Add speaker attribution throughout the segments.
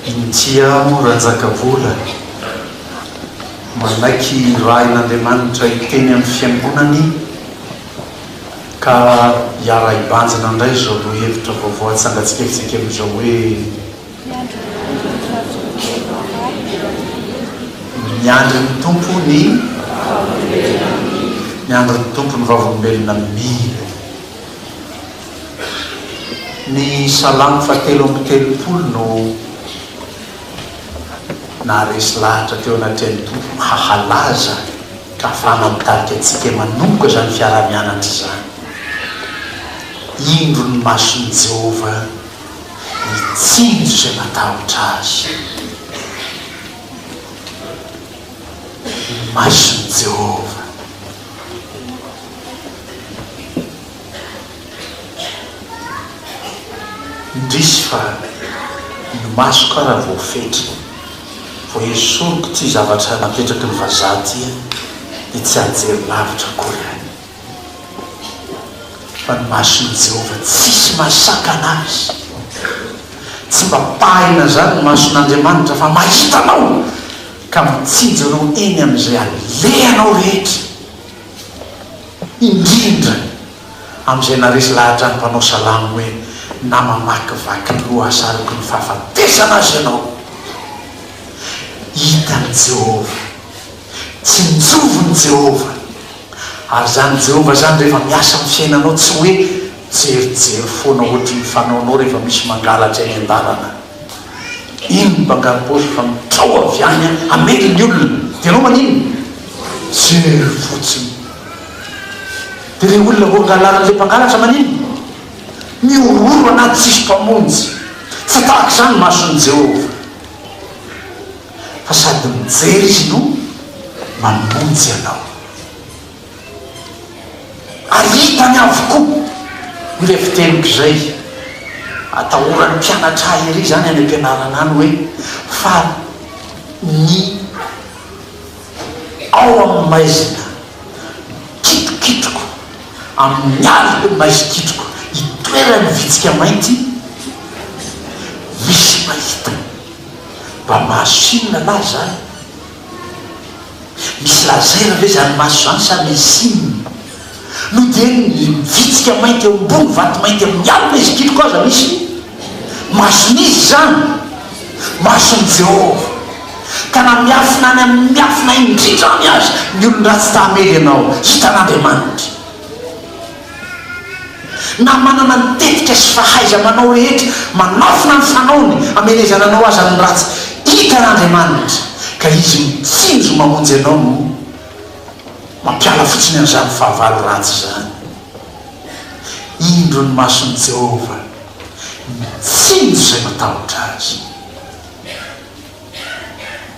Speaker 1: intia moranjakavola manaiky rain'Andriamanitra iteny amin'ny fiangonany ka hiara ibanjana indray zao lo hevitra vaovao atsangatsika fitsika amin'izao hoe miandry ny tompo ny tompo ny vavolombelona mila. Ny salamo fahatelo amby telopolo no naharesy lahatra teo anatin'ny tompo hahalaza ka afahana mitarika antsika manomboka zany fiara-mianatra zany. Indro ny mason'i Jehova mitsinjo izay matahotra azy. Mason'i Jehova indrisy fa ny maso karaha voafetra vo esoriko ty zavatra napetraky ny vazaha tia dia tsy anjery lavitra kory any. Fa ny mason'i Jehova tsisy masakana azy, tsy mba pahina zany ny mason'Andriamanitra fa mahitanao ka mitsinjo anao eny amin'izay alehanao rehetra, indrindra amin'izay naresy lahatra ny mpanao salamo hoe na mamakivaky loha asariko ny fahafatesana azy ianao. Hitany Jehova, tsy mijovony Jehova, ary zany Jehova zany rehefa miasa amin'ny fiainanao tsy hoe jerijery foana ohatry ny fanaonao rehefa misy mangalatra eny an-dalana. Iny mbangamposy fa mitrao avy any amely ny olona dia anao manino jery fotsiny. Dia le olona vo angalaran'le mpangalatra manino miororo anaty tsisy mpamonjy. Tsy tahaka zany mason'i Jehova, fa sady mijery izy no mamonjy anao. Aritany avokoa ile fiteniko zay atahoran'ny mpianatra ery zany any am-pianarana any hoe fa ny ao amin'ny maizina kitokitroko amin'ny aliko ny maizikitroko itoerany vitsika mainty misy mahita mba mahazo inona lahy zany. Misy lazera ve zany maso zany sa misy inona no dia ny vitsika mainty eo ambony vaty mainty amin'ny alina izy kitroko aza misy mason'izy zany, mason'i Jehova. Ka na miafina any amin'ny miafina indrindra any azy ny olon-dratsy tamely ianao hitan'Andriamanitra. Na manana nitetika sy fahaiza manao rehetra manafina ny fanaony amelezananao azy ny ratsy hitan'Andriamanitra, ka izy mitsinjo mamonjy anao no mampiala fotsiny an'izany fahavalo ratsy zany. Indro ny mason'i Jehova mitsinjo izay matahotra azy.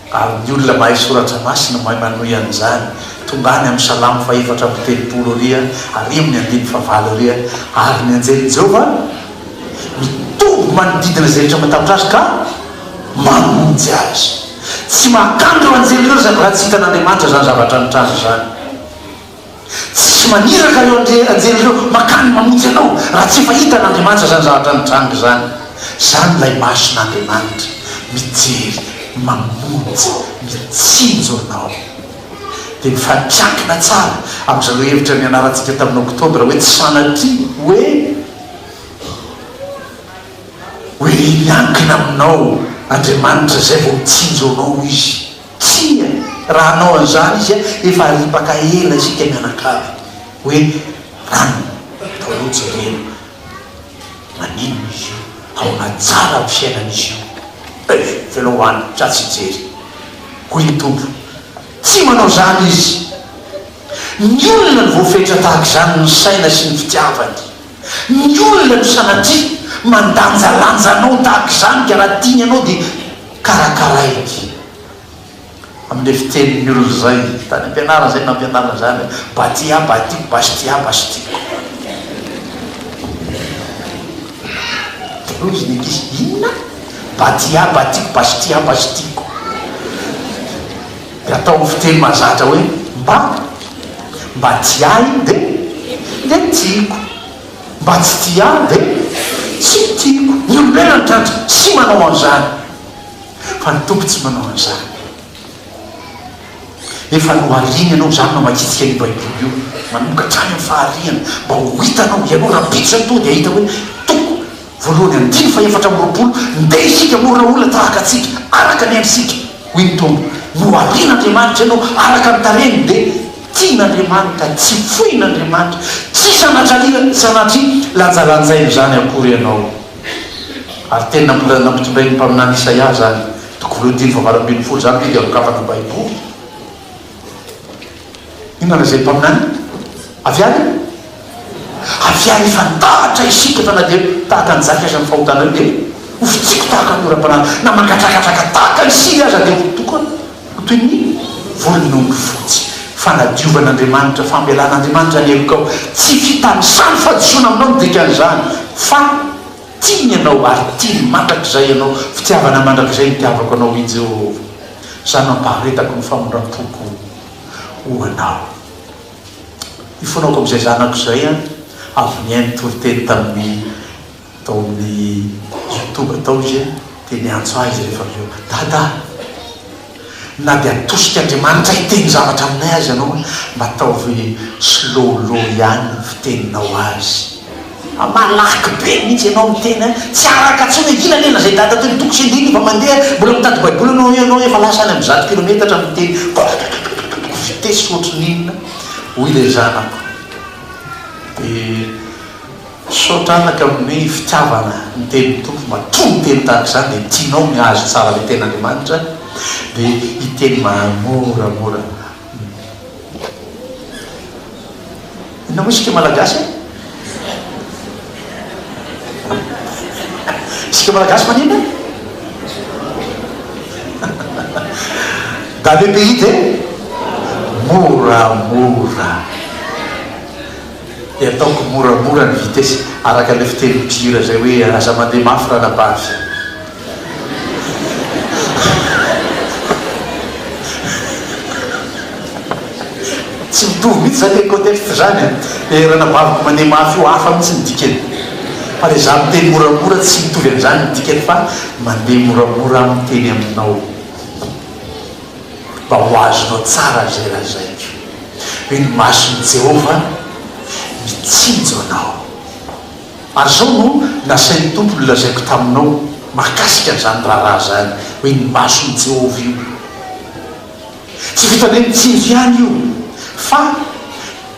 Speaker 1: Ary ny olona mahay soratra masina mahay manohy an'izany tonga any amin'ny salamo faefatra amby telopolo aria ary amin'ny andimy fahavalo aria ary ny anjelin'i Jehova mitoby manodidina izay rehetra matahotra azy ka mamonjy azy. Tsy mahakandro anjely ireo zany raha tsy hitan'Andriamanitra zany zavatra nitrano zany. Tsy maniraka eo anjely ireo makany mamonjy anao raha tsy efa hitan'Andriamanitra zany zavatra nitrango zany. Zany lay mason'Andriamanitra mijery mamonjy mitsinjo anao. Dia mifantiankina tsara amin'izao hevitra nianarantsika tamin'ny oktobra hoe tsy sanatria hoe miankina aminao Andriamanitra zay vao mitsinjo anao izy. Tsia raha anao an'izany izy efa aripaka ela isika mianakavy hoe rano taolotsy reno manino izy io ao anatsara amin'ny fiainan'izy io velohoany tratsy jery hoy ny tompo. Tsy manao zany izy. Ny olona ny voafetra tahaka izany ny saina sy ny fitiavany, ny olona no sanatria mandanjalanjanao tahaka izany ka raha tiany anao dia karakaraiky. Amin'le fitenin'ny olona zay tany ampianarana zay nampianarana zany batia batiko bastia bastiko. Dia izy nekisy inona batia batiko bastia bastiko. Dia atao fiteny mazatra hoe mba tia dia tiako, mba tsy tia dia tsy tiako. Ny olombelona tratra tsy manao an'izany. fa ny tompo tsy manao an'izany. Efa nohariana ianao zany no makitsika ny baiboly io manomboka hatrany amin'ny fahariana mba ho hitanao ianao raha bitsa to dia hita hoe toko voalohany andiny fa efatra amby roapolo ndeha isika morona olona tahaka atsika araka ny andrisika hoy ny tombo noharian'Andriamanitra ianao araka ny tareny dia tian'Andriamanitra tsy foin'Andriamanitra tsy sanatria lanjalanjainy zany akory ianao. Ary tena nampitondray ny mpaminany Isaia zany toko voalohany 5:20 zany dia alokafana baiboly inona zay mpaminany aviany fantahatra isika fa na dia tahaka ny zaka aza ny fahotana dia ofitsiko tahaka ny oram-panahiny na mangatrakatraka tahaka ny siry aza dia tokony ho toy ny volon'omby fotsy. Fanadiovan'Andriamanitra fambelan'Andriamanitra ny elokao tsy fitanisany fahadisoana aminao ny dikan'izany fa tiany ianao ary tiany mandrakizay ianao fitiavana mandrakizay nitiavako anao i Jehovah zany mampaharetako ny famondram-poko ho anao. Ifonaoko amin'izay zanako izay avy niainy toriteny tamin'ny tao amin'ny YouTube tao izy dia niantso azy rehefa avy eo dada na dia atosika Andriamanitra hiteny zavatra aminay azy ianao mba ataovy slolo ihany fiteninao azy malaky be mihitsy ianao miteny tsy araka tsony ilanena zay dada toy toko sy andiny fa mandeha mbola mitady baiboly ianao efa lasa any amin'ny 100 kilometatra miteny vitesy ohatrin'inona hoy ilay zanako dia sotranaka amin'ny fitiavana miteny tompo matro miteny tahaka izany dia tianao mihazo tsara le ten'Andriamanitra dia hiteny moramora. Inona moa isika malagasy isika malagasy manina da le pays de moramora dia ataoko moramora ny vitesy araka le fiteny-pira zay hoe aza mandeha mafy raha nabavy tsy mitovy mihitsy zany le contexte zany raha nabaviko mandeha mafy io hafa mihitsy ny dikeny fa le za miteny moramora tsy mitovy amin'izany ny dikeny fa mandeha moramora miteny aminao mba ho azonao tsara zay raha zaiko hoe ny mason'i Jehovah mitsinjo anao. Ary zao no nasain'ny tompo nolazaiko taminao mahakasika an'izany raharaha zany hoe ny mason'i Jehovah io tsy vitany mitsinjo ihany io fa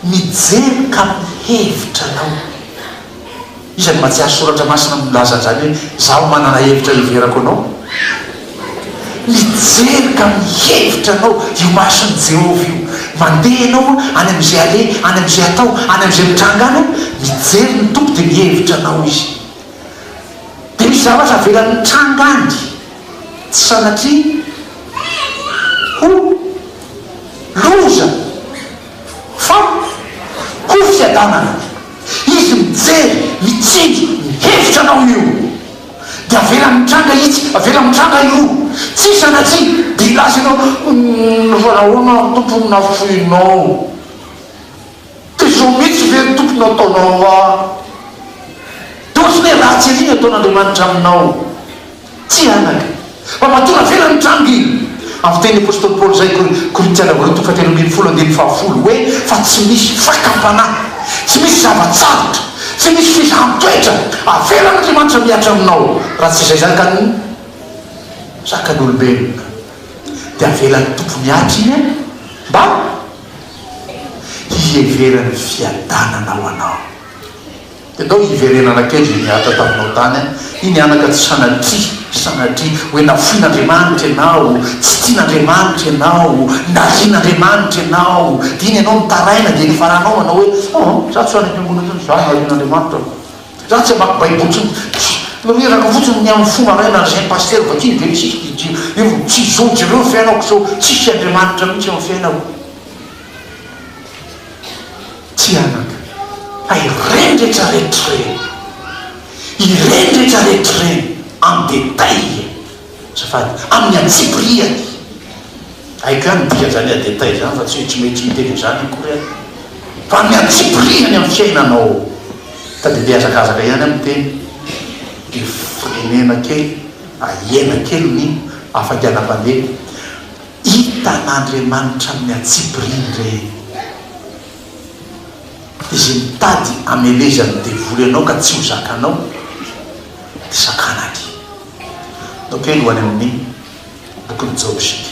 Speaker 1: mijery ka mihevitra anao. Isan'ny mahatsiaro soratra masina milaza an'izany hoe zaho manana hevitra iverako anao mijery ka mihevitra anao io mason'i Jehovah io mandeha anao any amin'izay ale any amin'izay atao any amin'izay mitranga any mijery ny tompo dia mihevitra anao izy dia misy zavatra avelan'ny mitranga any tsy sanatria ho loza fa ho fiadanana. Izy mijery mitsinjo mihevitra anao io dia avela mitranga izy avela mitranga io tsy sanatria dia laza ianao fanahoana tompo nafoinao dia zao mihitsy ve ny tompo nataonao dia ohatrany hoe raha tsy ariny ataon'Andriamanitra aminao tsy anaka fa mahatonga avela mitranga io. Amin'ny teny apôstôly Paoly zay Korintiana 2:10 hoe fa tsy misy fakam-panahy tsy misy zavatsarotra tsy misy fisahan-toetra avelan'Andriamanitra miatra aminao raha tsy izay zany ka ny zakan'olombelona dia avelan'ny tompo miatra iny mba hiheverany fiadanana ho anao. Dia atao hiverenana kely miatra taminao tany iny anaka tsy sanatria hoe nafoin'Andriamanitra ianao tsy tian'Andriamanitra ianao narian'Andriamanitra ianao dia iny ianao mitaraina dia ny faranao manao hoe za tsy any am-piangonana tony za narian'Andriamanitra za tsy amaky baiboly miraka fotsiny ny amin'ny fomaraina zay paster vakiny dia tsy zotra ireo fiainako zao tsisy Andriamanitra mihitsy eo amin'ny fiainako tsy anaka ireny rehetrarehetrareny en détail zafady amin'ny antsipiriany aiko ihany dika zany adétail zany fa tsy mety hiteny zany kory fa amin'ny antsipiriany amin'ny fiainanao tadedia azakazaka ihany amin'ny teny dia firenena kely ahena kely ny afakianam-pandeha hitan'Andriamanitra amin'ny atsipiriny reny izy mitady amelezany devoly anao ka tsy ho zakanao dia sakanany donc lohany amin'ny bokyny Jobsika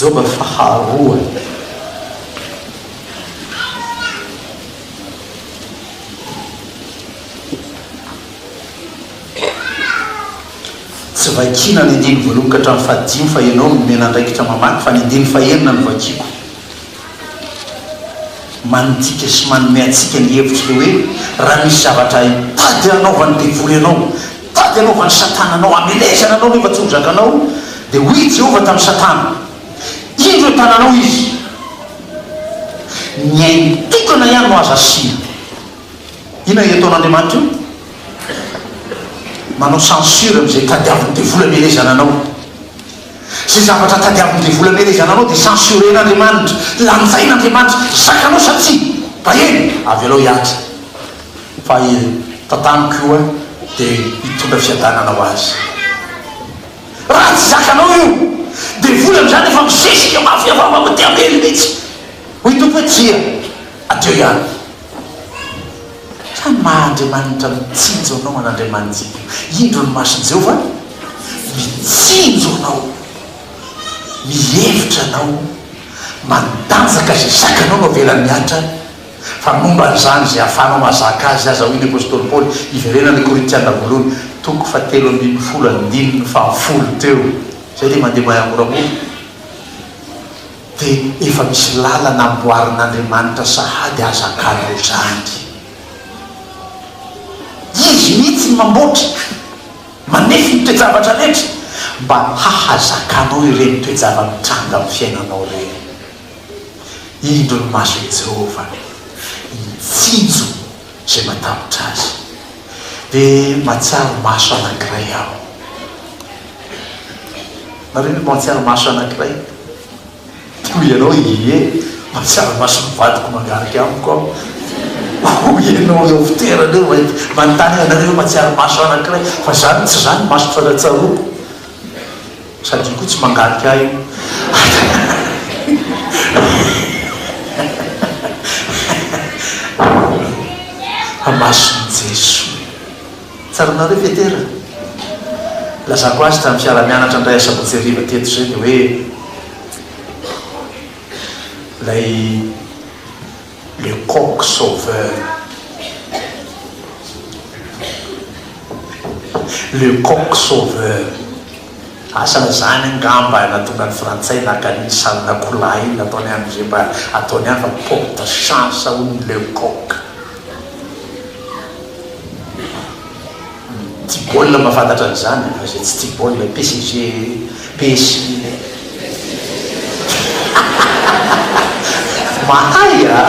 Speaker 1: Job faharoa tsy vakina ny andiny voalohany ka hatramin'ny fahadimy fa ianao nomena andraikitra mamaky fa ny andiny fahenina ny vakiko manodika sy manome antsika ny hevitra le hoe raha misy zavatra tady anaovany devoly anao tady anaovany satana anao amelezana anao nefa tsy ho zakanao dia hoy Jehova tamin'ny satana indro tananao izy ny ainy tokana ihany no azo asina ina ataon'Andriamanitra io manao censure am'izay tadiavin'ny devoly amelezana anao zay zavatra tadiavin'ny devoly amelezana anao dia censuren'Andriamanitra lanjain'Andriamanitra zakanao satsia baheny avy alao hiatra fa tataniko io a dia hitondra fiadanana ho azy raha tsy zakanao io devoly am'izany efa misesika mafiavamamate amely mihitsy hoy tompo hoe tsia adio ihany fa mahandriamanitra mitsinjo anao an'Andriamanitra indro ny masony Jehova mitsinjo anao mihevitra anao mandanjaka zay zakanao no avelany miatra fa momba n'izany zay ahafanao mahazaka azy aza hoy ny apôstôly Paoly iverenany Korintiana voalohany toko 7:10 teo zay le mandeha mahamoramora dia efa misy lalana amboarin'Andriamanitra sahady azakanao zany izy mihitsy mamboatra manefy ny toejavatra rehetra mba hahazakanao ireny toejava mitranga amin'ny fiainanao reny indro ny maso Jehova mitsinjo zay matavitra azy dia matsiaro maso anankiray aho nareny matsiaro maso anankiray hoy ianao ie matsiaro maso mivadiko mangarika amiko aho hoy ianao eo fitoerana eo manontany anareo matsiaro maso anankiray fa zany tsy zany maso fanatsaroako sady koa tsy mangarika ahy masony Jesoa tsaranareo fetera lazako azy tamin'ny fiara-mianatra ndray asabotsy ariva teto zay dia hoe lay le coq sauveur le coq sauveur asana zany angamba natonga ny frantsay nakaniny sarina kola iny nataony am'zay mba ataony any fa porte chance hoy le coq ty baolina mahafantatra an'izany fa zay tsy ty baolina PSG mahay a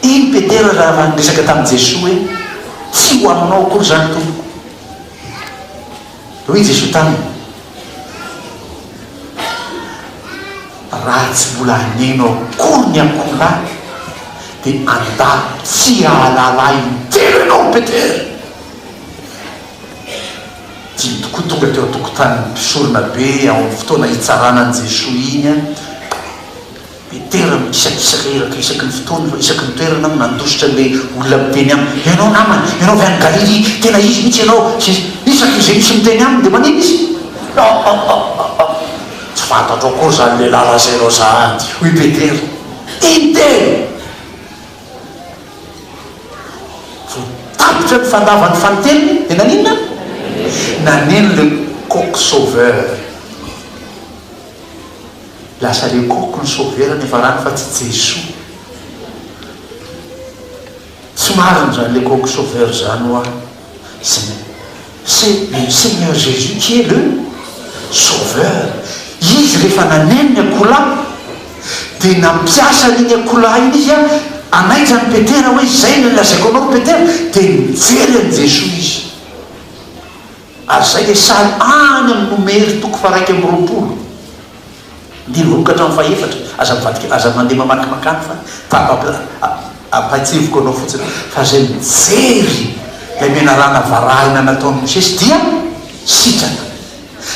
Speaker 1: iny petera raha resaka tamin'i Jesoa hoe tsy ho aminao akory zany tompoko hoy Jesoa taminy raha tsy mbola hanenao akory ny akola dia andalo tsy ahalala intelo ianao petera ty tokoa tonga teo atokotany mpisorona be ao amin'ny fotoana hitsaranany Jesoa iny a petera mikisakisaka eraka isaky ny fotoana fa isaky ny toerana nandositra le olona miteny aminy ianao namany ianao avy any Galily tena izy mihitsy ianao isaky izay misy miteny aminy dia manino izy tsy fantatro akory zany le lala zay rao zahady hoy petera intelo tapitra ny fandavany fanoteliny dia naninona naneno le coq sauveur lasa le coq ny sauveur nefa rany fa tsy Jesoa tsy mariny zany le coq sauveur zany hoa c'est le Seigneur Jésus qui est le sauveur izy rehefa naneno ny akola dia nampiasa n'iny akola iny izy a anaitra ny petera hoe zay ny lazaiko anao petera dia mijery an' Jesoa izy. Ary zay le sary any amin'ny nomery toko faraiky amin'ny roapolo ndiny voka hatramin'ny fahefatra aza mandeha mamakimakany fa ampatsivoko anao fotsiny fa zay mijery lay menarana varahina nataon'ny Mosesy dia sitrana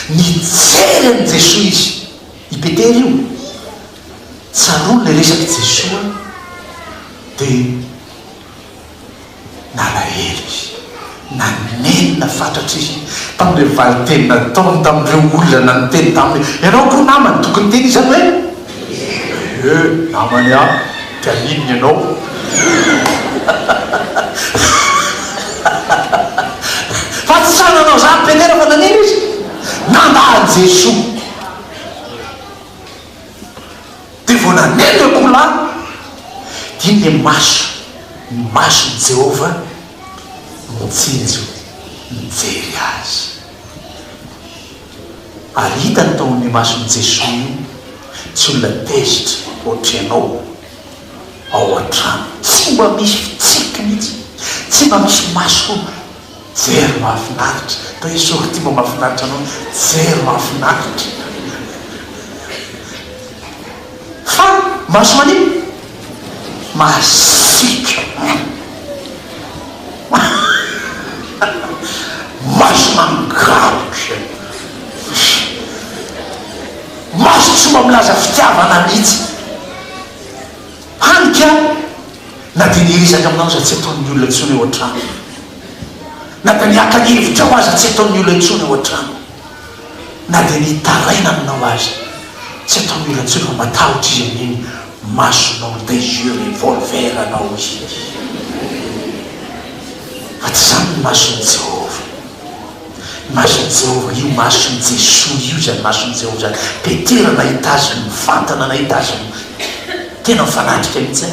Speaker 1: mijery an' Jesoa izy. I petera io tsaroany le resaky Jesoa dia nalahelo izy nanenina fatratra izy tamin'le valiteny nataony tamin'ireo olona niteny taminy ianao ko namany tokony teny izany hoe namany a tianininy ianao fa tsy sananao zany petera fa nanena izy nandany Jesoa dia vo nanena kola dia le masony Jehova mitsinjo mijery azy. Ary hitany taon'ny masony Jesoa io tsy olona tezitra ohatry ianao ao an-trano tsy mba misy fitsiky mihitsy tsy mba misy maso jery mahafinaritra to Jesosy ty mba mahafinaritra anao jery mahafinaritra fa maso manino masika maso mangarotra maso tsy mba milaza fitiavana mihitsy hanika na dia nirisaka aminao za tsy ataon'ny olona intsony eo an-trano na dia niaka nyhevitra ho aza tsy ataon'ny olona intsony eo an-trano na dia nitaraina aminao azy tsy ataon'ny olona intsony fa matahotra izy amin'iny masonao des yeux revolver anao izy fa tsy zany ny mason'ny Jehova. Mason'ny Jehova io mason'ny Jesoa io zany mason'ny Jehova zany petera nahita azy mivantana nahita azy tena mifanatrika mihitsy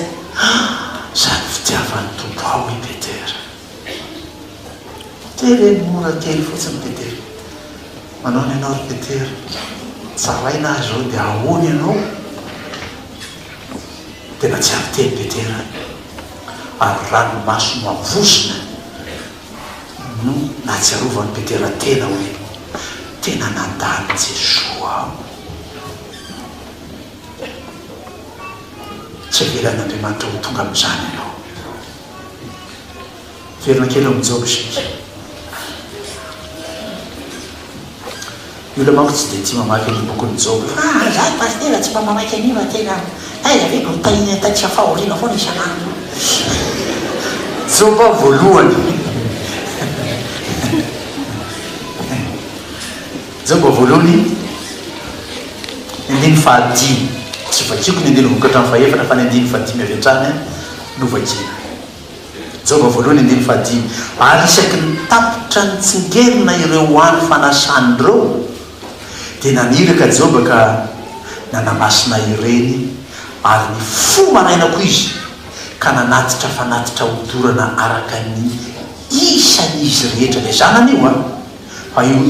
Speaker 1: zany fitiavan'ny tompo ao i petera tele mora kely fotsiny petera manao ny ianao ry petera tsaraina azy ao dia ahoany ianao tena tsy avy teny petera ary rano maso mavosina no natsiarovan'ny petera tena hoe tena nandany Jesoa ao tsy avelan'Andriamanitra ho tonga amin'izany ianao verina kely amin'ny Job sika io manko tsy dia tia mamaky ny bokon'ny Job
Speaker 2: zany pastera tsy mba mamaky aniva tena aveko mitahiny taitra fahoriana foana isan'andro
Speaker 1: Job voalohany Job voalohany indiny fahadimy tsy vakiko ny indiny vokatra amin'ny fahefana fa ny indiny fahadimy avy an-trany no vakina Job voalohany indiny fahadimy ary isaky ny tapitra ny tsingerina ireo any fanasandreo dia naniraka Job ka nanamasina ireny ary ny fo marainako izy ka nanatitra fanatitra hodorana araka ny isan'izy rehetra dia zanany io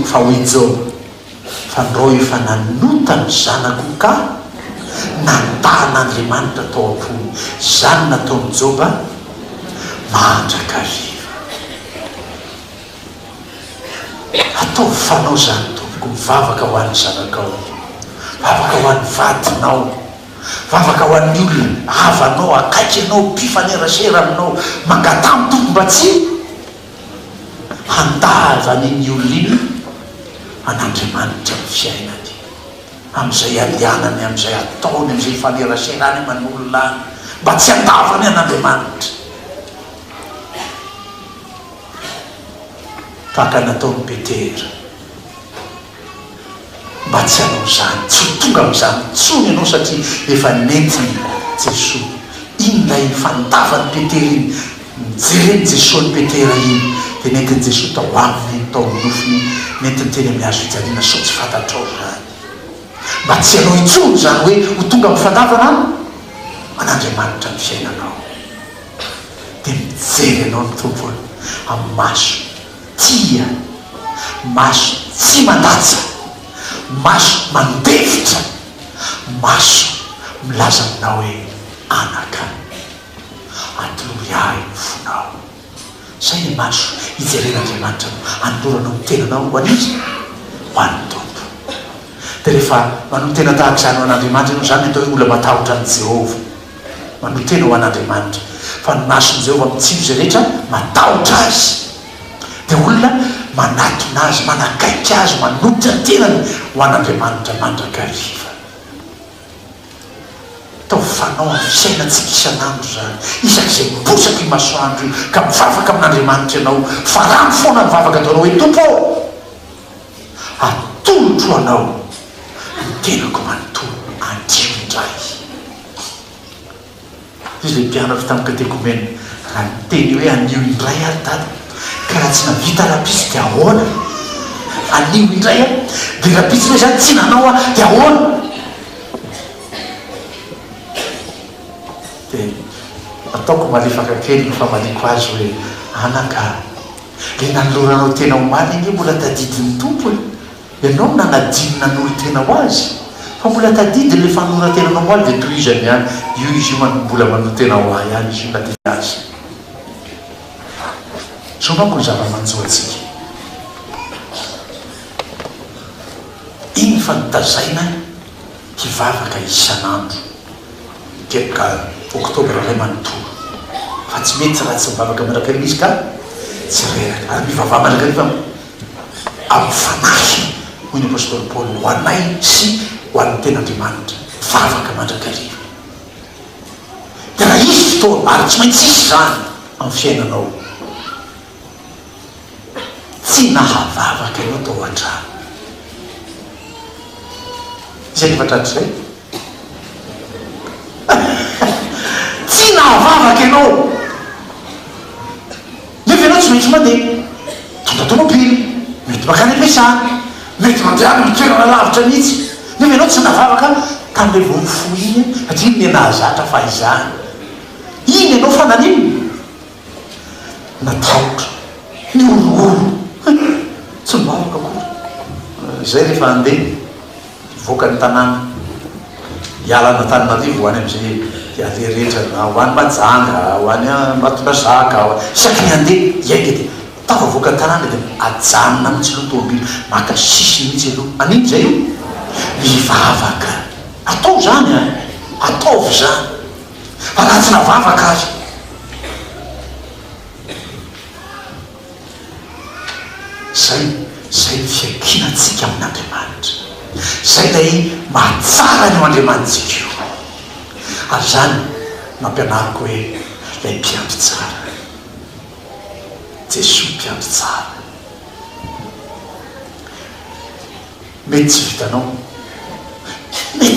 Speaker 1: fa hoy Job fandreo efa nanota ny zanako ka nandan'Andriamanitra tao am-pony zany nataon'ny Job mandrakariva atao fanao zany tompoko mivavaka ho an'ny zanakao vavaka ho an'ny vadinao vavaka ho an'ny olona havanao akaiky anao mpifanerasera aminao mangatamy tompo mba tsy handavanyny olona iny an'Andriamanitra ny fiainany amin'izay alianany amin'izay ataony amin'izay faneraserany man'olona any mba tsy handavany an'Andriamanitra tahaka nataon'ny petera mba tsy hanao zany tsy ho tonga amin'izany tsony ianao satria efa nentiny Jesoa inonay fandavan'ny petera iny mijereny Jesoa ny petera iny dia nentiny Jesoa tao aminy tao nofiny nentiny teny amin'ny hazo fijaliana so tsy fantatrao zany mba tsy hanao intsony zany hoe ho tonga mifandavana an'Andriamanitra ny fiainanao dia mijery anao ny tompony amin'ny maso tia maso tsy mandatsa maso mandefitra maso milaza aminao hoe anaka miay fonao zay ny maso ijeren'andriamanitra anoranao ny tenanao ho an'izy ho an'ny tompo dia rehefa manotena tahaka izany ho an'andriamanitra ianao zany atao hoe olona matahotra ny Jehova manotena ho an'andriamanitra fa ny mason'i Jehova mitsilo izay rehetra matahotra azy dia olona manatona azy manakaiky azy manotra ny tenany ho an'andriamanitra mandrakariva tao fanao amin'ny fiainantsika isan'andro zany isak'izay miposaka i masoandro io ka mivavaka amin'andriamanitra ianao fa rano foana mivavaka ataonao hoe tompo atolotro anao ny tenako manontolo andio indray izy le mpianatra tamin'ny katekomena raha nyteny hoe anio indray ary dada ka raha tsy navita rahapisy dia ahoana anio indray a dia rahapisy hoe zany tsy nanao a dia ahoana dia ataoko malefaka kely ny famaliko azy hoe anaka le nanoloranao tena ho maly iny mbola tadidin'ny tompo ianao nanadinina n'olo tena ho azy fa mbola tadidiny le fanora tenanao ho aly dia toy izy any any io izy io mbola manao tena ho ahy any izy io nadiny azy so manko ny zava-manjoatsika iny fa nitazaina hivavaka isan'andro keka oktobra ray manontolo fa tsy mety raha tsy mivavaka mandrakariva izy ka tsy reraka ary mivavah mandrakariva amin'ny fanahy hoy ny apôstôly Paoly ho anay sy ho an'ny ten'andriamanitra vavaka mandrakariva dia raha izy fotoana ary tsy maintsy isy zany amin'ny fiainanao tsy nahavavaka ianao tao an-trano zay nyfatratry zay tsy nahavavaka ianao nefa ianao tsy maintsy mandeha tonda tomobily mety makany ampiasana mety mandeha ny toerana lavitra mihitsy nefa ianao tsy nahavavaka tamin'le vomifo iny satria ny nahazatra fahizany iny ianao fa nanino natahotra ny olongolo tsy mivavaka koa zay rehefa andeha voaka ny tanàna hialana Antananarivo ho any am'izay ale rehetra ho any Majanga ho any Mbatondrazaka isaky ny andeha iaika dia tava voaka ny tanàna dia ajanona mihitsy aloha tomobily maka sisiny mihitsy aloha aniny zay io mivavaka atao zany a ataovy zany fa raha tsy navavaka azy zay ny fiankinatsika amin'Andriamanitra zay lay mahatsara ny eo Andriamanitsika io ary zany mampianariko hoe lay mpiandry tsara Jesosy mpiandry tsara mety tsy vitanao mety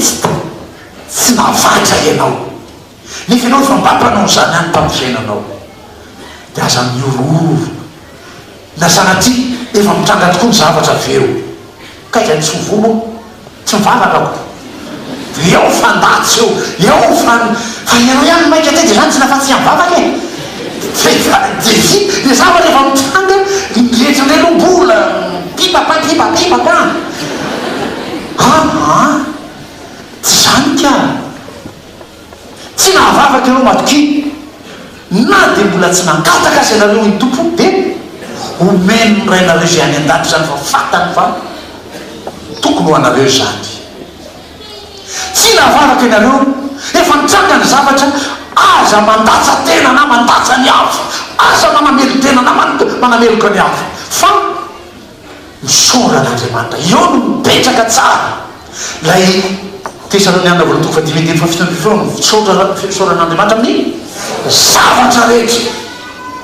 Speaker 1: tsy navatra ianao nefa ianao fa mbampanao zany any tamin'ny fiainanao dia aza miororo na sanatria efa mitranga tokoa ny zavatra aveo kaika ny tsovolo tsy mivavaka ko dia eo fandatsy eo fa ianao ihany maika te dia zany tsy nafatsy mivavaka e dia zavatra efa mitranga mirehetra lelom-bola pipapipapipaka tsy zany ka tsy nahavavaka ianao matoky na dia mbola tsy nankataka azy ianareo ny tompo dia omeno ny rainareo zay any an-datra zany fa fatany fa tokony ho anareo zany tsy nahavavaka ianareo efa nitranga ny zavatra aza mandatsa tena na mandatsa ny hafa aza manamelo tena na manameloka ny hafa fa misoran'Andriamanitra eo no mipetraka tsara lay Tesalonianina voalohany fa 5:7 fisoran'Andriamanitra amin'ny zavatra rehetra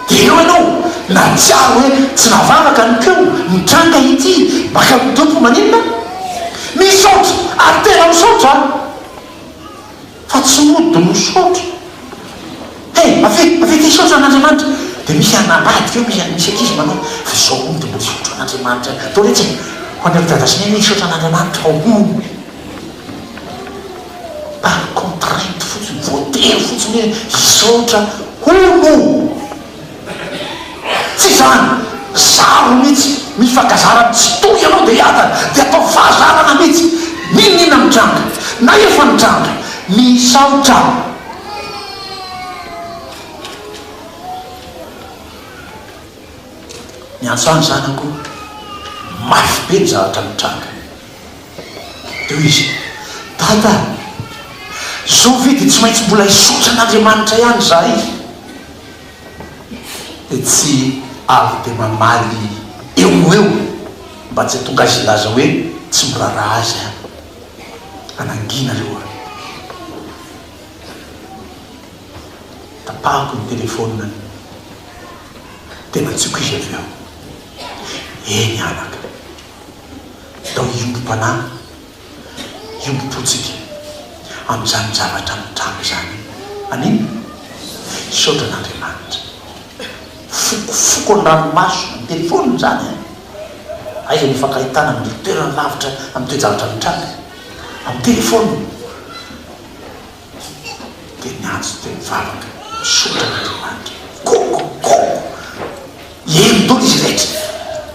Speaker 1: dia eo ianao na tsiaro hoe tsy navavaka ny keo mitranga ity maka mitompo maninona misaotra ary tena misaotra fa tsy mody misaotra avety isaotra an'Andriamanitra dia misy anambadika eo misy ankizy manao fa zao mody mbo isaotra an'Andriamanitra tao rehetra ho any amin'ny dadasinay isaotra an'Andriamanitra ao par contrainte fotsiny voatery fotsiny hoe isaotra olo tsy zany zaro mihitsy mifakazara tsy toy ianao dia hiatana dia atao fahazarana mihitsy ninina mitranga na efa mitranga misaotra nyantso any zanako mafy be ny zavatra mitranga deo izy tata zao ve dia tsy maintsy mbola hisotra an'Andriamanitra ihany zahay dia tsy avy dia mamaly eo mba tsy tonga azy laza hoe tsy miraraha azy anangina aloha tapahako ny telefônina tena tsiko izy avy eo eny anaka atao iombom-panahy iombo-potsika amin'izany zavatra mitranga zany aniny saotra n'Andriamanitra fokofoko ny ranomaso ny telefônina zany aiza mifankahitana amin'ny toerana lavitra amin'ny toe-javatra mitranga amin'ny telefônina dia niantso dia mivavaka misaotra n'Andriamanitra kokoko eny dolo izy rehetra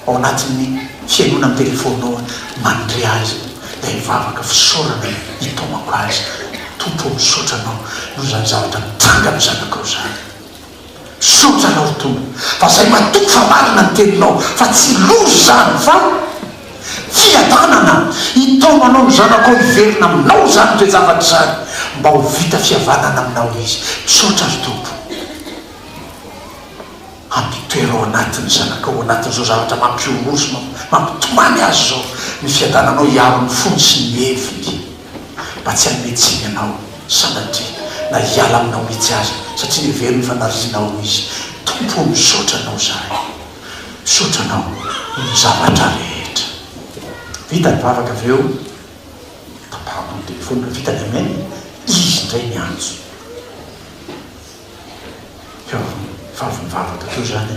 Speaker 1: ao anatin'ny fiainona amin'ny telefôna ao mandre azy dia mivavaka fisaorana hitomako azy tompo misaotra anao no zany zavatra mitranga amin'ny zanakao zany saotra anao tompo fa zay matoko fa marina ny teninao fa tsy lozy zany fa fiadanana hitaomanao ny zanakao hiverina aminao zany toe-javatra zany mba ho vita fihavanana aminao izy saotra azy tompo ampitoerao anatin'ny zanakao anatin'izao zavatra mampioroso mampitomany azy zao ny fiadananao hiaro ny fony sy ny heviny mba tsy hanymetsiny anao sanatria na hiala aminao mihitsy azy satria everiny fanarizinao izy tompo misaotra anao zahay misaotra anao ny zavatra rehetra vita ny vavaka avy eo tapahako ny telefôna vita ny ameny izy ndray miantso favy mivavaka teo zany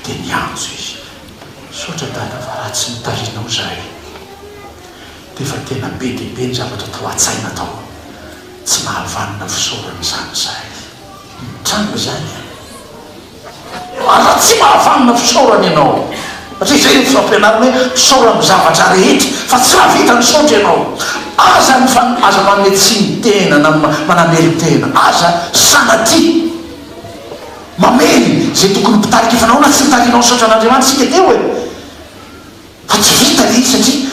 Speaker 1: dia niantso izy saotra dana fa raha tsy mitarinao zahay dia fa tena be dehibe ny zavatra to a-tsaina tao tsy mahavanina fisaorana zany zahay mitranga zany raha tsy mahavanina fisaorana ianao satria zay rehefa fampianarina hoe fisaorana ny zavatra rehetra fa tsy mahavita ny saotra ianao aza aza mametsiny tena na manamely tena aza sanaty mamely zay tokony mpitarika fanao na tsy mitarinao saotra n'Andriamanitra sika teo fa tsy vita le izy satria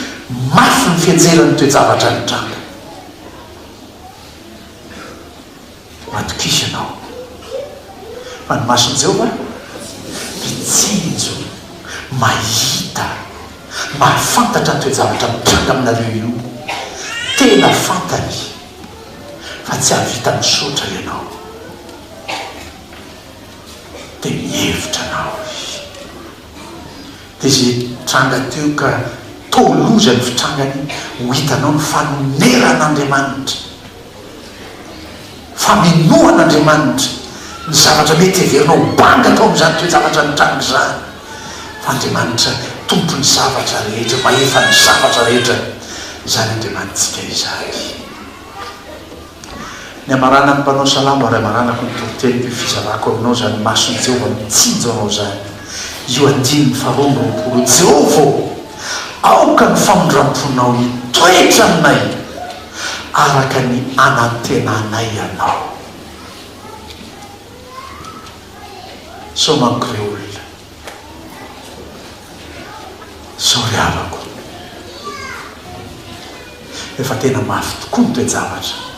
Speaker 1: mafy ny fianjerany toe-javatra ny tranga matokisy anao fa ny masony Jehovah mitsinjo mahita mahafantatra ny toe-javatra mitranga aminareo io tena fantany fa tsy havita misaotra ianao dia mihevitra anao dia zay tranga teo ka toloza ny fitrangany ho hitanao ny fanoneran'Andriamanitra famenoan'Andriamanitra ny zavatra mety heverinao banga tao amin'izany toe-javatra nitranga zany fa Andriamanitra tompony zavatra rehetra mahefa ny zavatra rehetra zany Andriamanitsika izany ny amarana ny mpanao salamo ary amaranako ny toriteny io fizarako aminao zany masony Jehovah mitsinjo anao zany io andiny faharoa amby roapolo Jehovah aoka ny famondram-ponao hitoetra aminay araka ny anantenanay anao sao manko ireo olona sao riavako efa tena mafy tokoa ny toe-javatra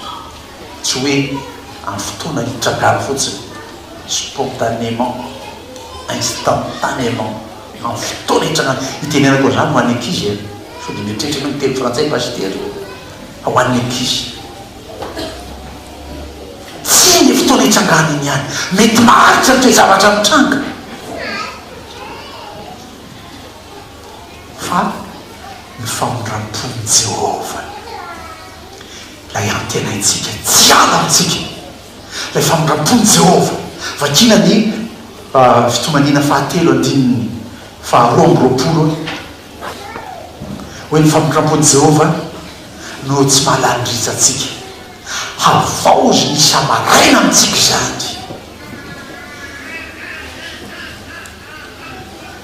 Speaker 1: tsy hoe amin'ny fotoana hitrangana fotsiny spontanément instantanément amin'ny fotoana hitrangana hitenenako zany ho an'ny ankizy so dia mieritreritra no miteny frantsay pasitera ho an'ny ankizy tsy ny fotoana hitrangana iny ihany mety maharitra ny toe-javatra mitranga fa ny famondram-pony Jehovah lay antenaitsika tsy ala amintsika lay famondram-pony Jehovah vakina ny fitomanina fahatelo andininy faharoa amby roapolo hoe ny famondram-pony Jehovah no tsy mahalanydritsatsika havaozy ny samaraina amintsika zany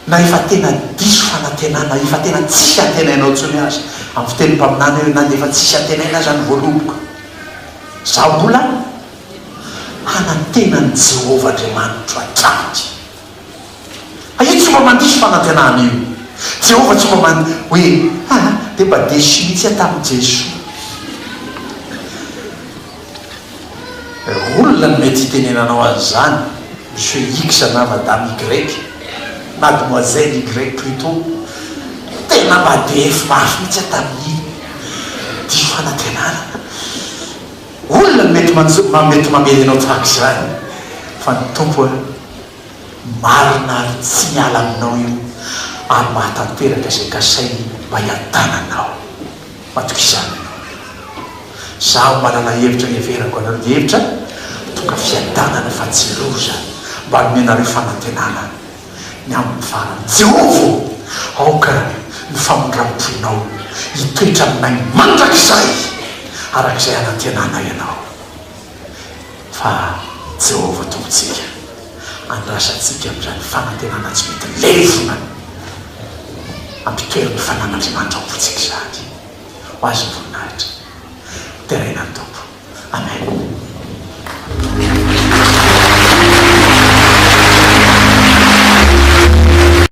Speaker 1: na efa tena diso fanantenana efa tena tsisy antenainao tsony azy amin'ny fiteny mpaminany hoe na efa tsisy antenaina azy any voaloboka za mbola anantenany Jehovah Andriamanitra atrangy io tsy mba mandisy fanantenana io Jehovah tsy mba hoe dia mba desy mihitsy tamin'i Jesoa. Olona no mety hitenenanao an'izany monsieur X na madame Y mademoiselle Y plutôt tena mba defy mafy mihitsy tamin'iny diso fanantenana. Olona no mety mamely anao tahaka izany fa ny tompo marina ary tsy miala aminao io ary mahatanteraka izay kasainy mba hiadananao matokizany zaho manana hevitra nieverako anareo hevitra tonga fiadanana fa tsy loza mba nomenareo fanantenana ny amin'ny farany Jehovah aoka ny famondram-ponao hitoetra aminay mandrakizay arak'izay hanantenana ianao fa Jehovah tompontsika andrasantsika amin'izany fanantenana tsy mety levona ampitoerany fanan'Andriamanitra ao ampontsika izany ho azy ny voninahitra terena ny tompo.